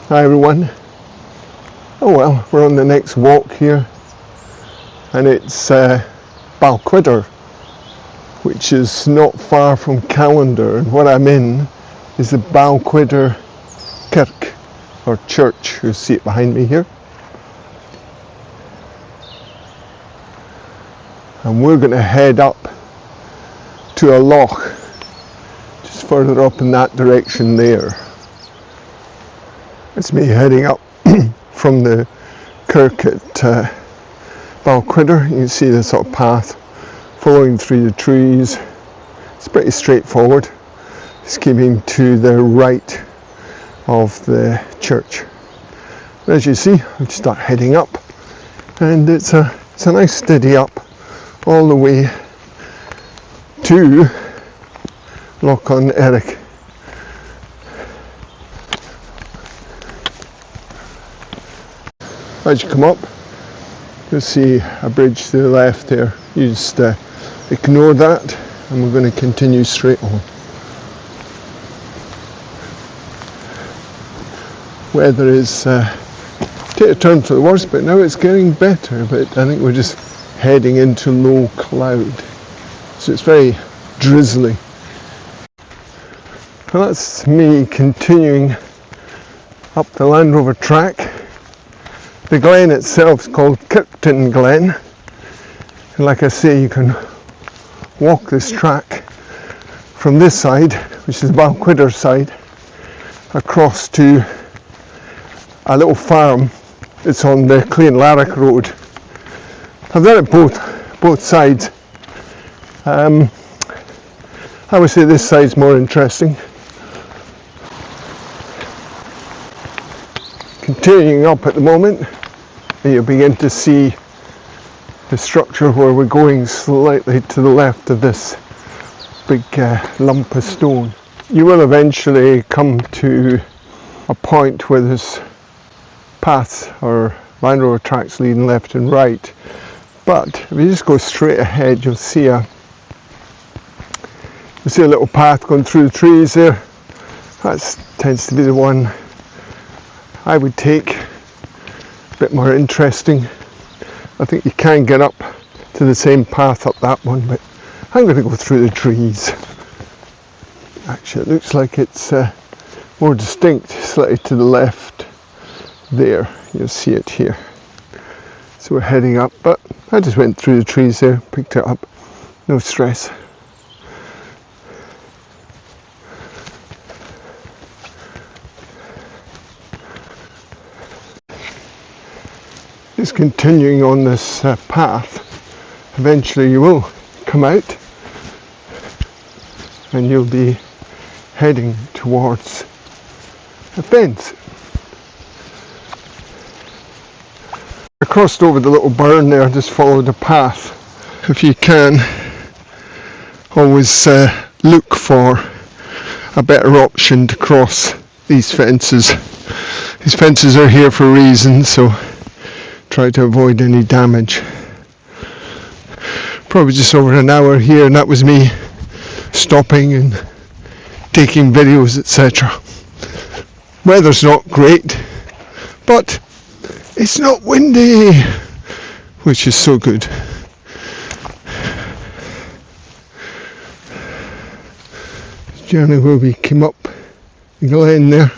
Hi everyone. Oh well, we're on the next walk here, and it's Balquhidder, which is not far from Callander, and what I'm in is the Balquhidder Kirk, or church. You see it behind me here. And we're going to head up to a loch, just further up in that direction there. It's me heading up from the kirk at Balquhidder. You can see the sort of path following through the trees. It's pretty straightforward. It's keeping to the right of the church. As you see, I just start heading up, and it's a nice steady up all the way to Loch on Eric. As you come up, you'll see a bridge to the left there. You just ignore that, and we're going to continue straight on. Weather is take a turn for the worse, but now it's getting better. But I think we're just heading into low cloud, so it's very drizzly. Well, that's me continuing up the Land Rover track. The glen itself is called Kirton Glen, and like I say, you can walk this track from this side, which is the Balquhidder side, across to a little farm. It's on the Clean-Larrick Road. I've done it both sides. I would say this side's more interesting. Continuing up at the moment, and you'll begin to see the structure where we're going slightly to the left of this big lump of stone. You will eventually come to a point where there's paths or Land Rover tracks leading left and right, but if you just go straight ahead, you'll see a little path going through the trees there. That tends to be the one I would take. A bit more interesting. I think you can get up to the same path up that one, but I'm going to go through the trees. Actually, it looks like it's more distinct, slightly to the left there. You'll see it here. So we're heading up, but I just went through the trees there, picked it up, no stress. Just continuing on this path, eventually you will come out and you'll be heading towards a fence. I crossed over the little burn there, just followed the path. If you can, always look for a better option to cross these fences. These fences are here for a reason, so try to avoid any damage. Probably just over an hour here, and that was me stopping and taking videos, etc. Weather's not great, but it's not windy, which is so good. Journey where we came up the glen there.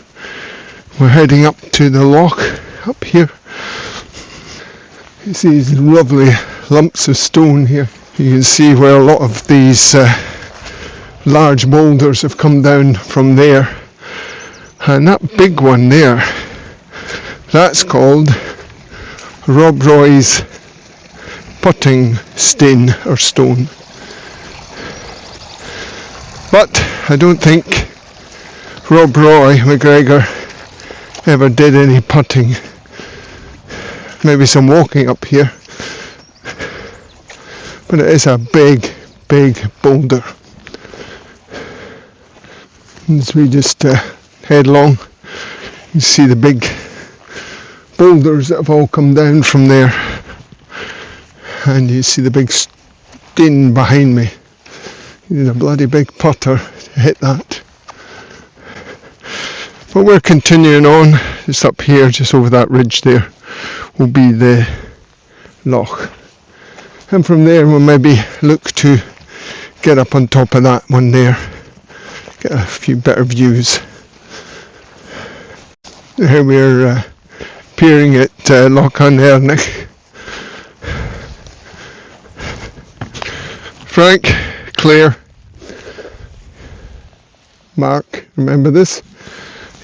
We're heading up to the loch up here. You see these lovely lumps of stone here. You can see where a lot of these large boulders have come down from there. And that big one there, that's called Rob Roy's putting stain or stone. But I don't think Rob Roy McGregor ever did any putting. Maybe some walking up here, but it is a big boulder. As we just head along, you see the big boulders that have all come down from there, and you see the big stain behind me. You need a bloody big putter to hit that. But we're continuing on. just up here, just over that ridge there, will be the Loch. And from there we'll maybe look to get up on top of that one there, get a few better views. Here we're peering at Loch Frank, Claire, Mark, remember this?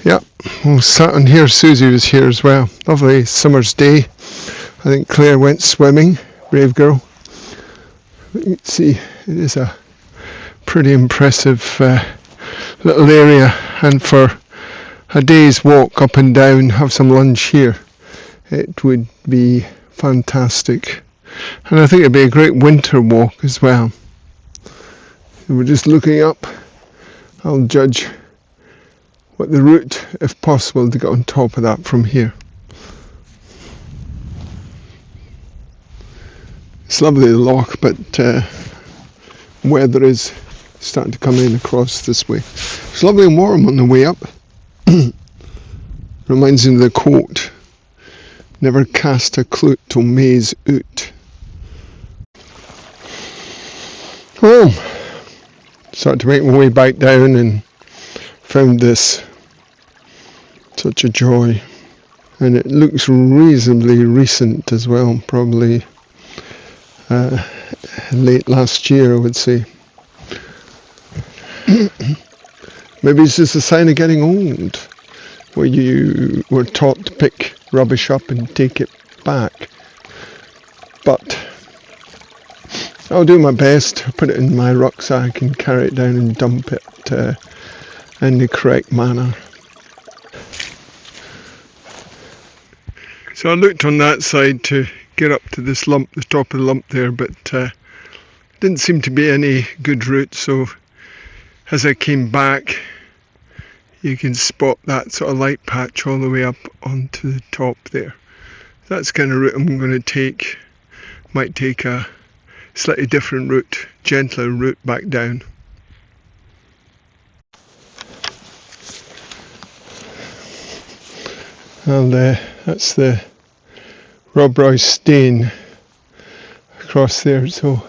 Yeah, we sat on here. Susie was here as well. Lovely summer's day. I think Claire went swimming, brave girl. You can see it is a pretty impressive little area, and for a day's walk up and down, have some lunch here, it would be fantastic. And I think it'd be a great winter walk as well. We're just looking up. I'll judge what the route, if possible, to get on top of that from here. It's lovely, the Loch, but weather is starting to come in across this way. It's lovely and warm on the way up. Reminds me of the quote, never cast a clout till May's out. Well, started to make my way back down and found this. Such a joy. And it looks reasonably recent as well, probably late last year, I would say. Maybe it's just a sign of getting old, where you were taught to pick rubbish up and take it back. But I'll do my best to put it in my rucksack and carry it down and dump it in the correct manner. So I looked on that side to get up to this lump, the top of the lump there, but didn't seem to be any good route. So as I came back, you can spot that sort of light patch all the way up onto the top there. That's the kind of route I'm going to take. Might take a slightly different route, gentler route back down. And that's the Rob Roy stain across there. So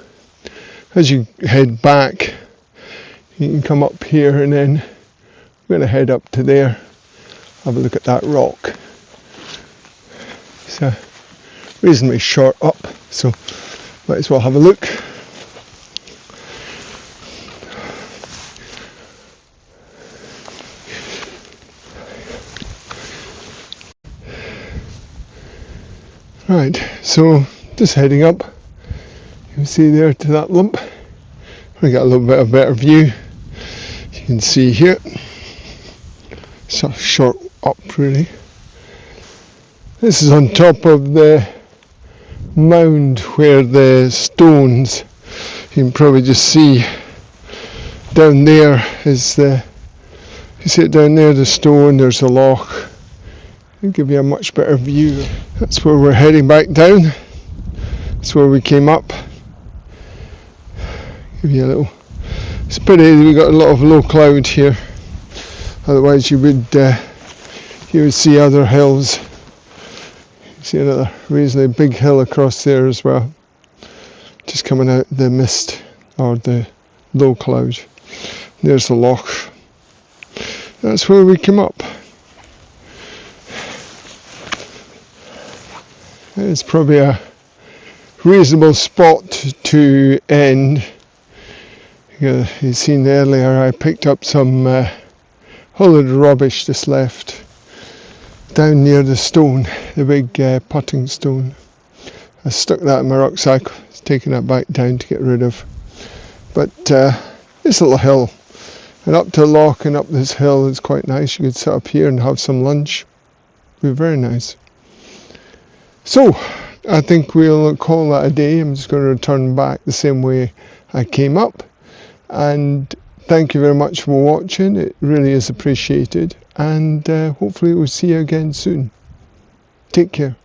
as you head back, you can come up here, and then we're going to head up to there, have a look at that rock. It's a reasonably short up, so might as well have a look. Right, so just heading up. You can see there to that lump. We got a little bit of better view. You can see here. Sort of short up really. This is on top of the mound where the stones, you can probably just see down there is the, you see it down there, the stone, there's the Loch. It'll give you a much better view. That's where we're heading back down. That's where we came up. Give you a little, it's pretty, we got a lot of low cloud here. Otherwise you would see other hills. You see another reasonably big hill across there as well. Just coming out the mist or the low cloud. There's the Loch. That's where we came up. It's probably a reasonable spot to end. You've seen earlier I picked up some whole load of rubbish just left down near the stone, the big potting stone. I stuck that in my rucksack, taking that back down to get rid of. But this little hill, and up to Loch and up this hill is quite nice. You could sit up here and have some lunch. It'd be very nice. So I think we'll call that a day. I'm just going to return back the same way I came up. And thank you very much for watching. It really is appreciated. And hopefully we'll see you again soon. Take care.